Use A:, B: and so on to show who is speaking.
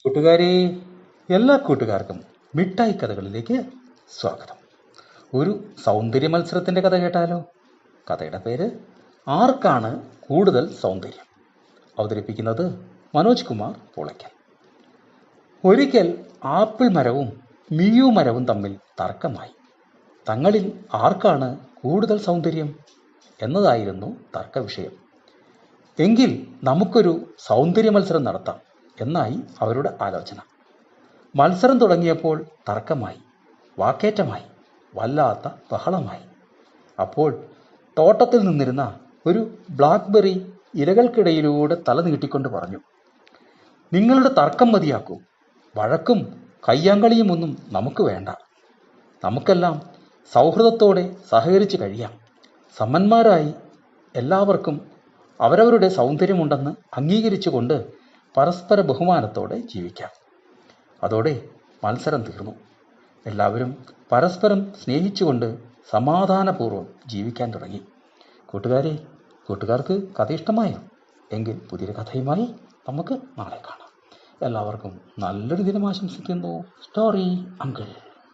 A: കൂട്ടുകാരെ, എല്ലാ കൂട്ടുകാർക്കും മിഠായി കഥകളിലേക്ക് സ്വാഗതം. ഒരു സൗന്ദര്യ മത്സരത്തിൻ്റെ കഥ കേട്ടാലോ? കഥയുടെ പേര് ആർക്കാണ് കൂടുതൽ സൗന്ദര്യം. അവതരിപ്പിക്കുന്നത് മനോജ് കുമാർ പൂളയ്ക്കൽ. ഒരിക്കൽ ആപ്പിൾ മരവും മിയു മരവും തമ്മിൽ തർക്കമായി. തങ്ങളിൽ ആർക്കാണ് കൂടുതൽ സൗന്ദര്യം എന്നതായിരുന്നു തർക്ക വിഷയം. എങ്കിൽ നമുക്കൊരു സൗന്ദര്യ മത്സരം നടത്താം എന്നായി അവരുടെ ആലോചന. മത്സരം തുടങ്ങിയപ്പോൾ തർക്കമായി, വാക്കേറ്റമായി, വല്ലാത്ത ബഹളമായി. അപ്പോൾ തോട്ടത്തിൽ നിന്നിരുന്ന ഒരു ബ്ലാക്ക്ബെറി ഇലകൾക്കിടയിലൂടെ തല നീട്ടിക്കൊണ്ട് പറഞ്ഞു, നിങ്ങളുടെ തർക്കം മതിയാക്കൂ. വഴക്കും കയ്യാങ്കളിയുമൊന്നും നമുക്ക് വേണ്ട. നമുക്കെല്ലാം സൗഹൃദത്തോടെ സഹകരിച്ച് കഴിയാം. സമന്മാരായി എല്ലാവർക്കും അവരവരുടെ സൗന്ദര്യമുണ്ടെന്ന് അംഗീകരിച്ചുകൊണ്ട് പരസ്പര ബഹുമാനത്തോടെ ജീവിക്കാം. അതോടെ മത്സരം തീർന്നു. എല്ലാവരും പരസ്പരം സ്നേഹിച്ചുകൊണ്ട് സമാധാനപൂർവ്വം ജീവിക്കാൻ തുടങ്ങി. കൂട്ടുകാർക്ക് കഥ ഇഷ്ടമായോ? എങ്കിൽ പുതിയൊരു കഥയുമായി നമുക്ക് നാളെ കാണാം. എല്ലാവർക്കും നല്ലൊരു ദിനം ആശംസിക്കുന്നു. Story uncle.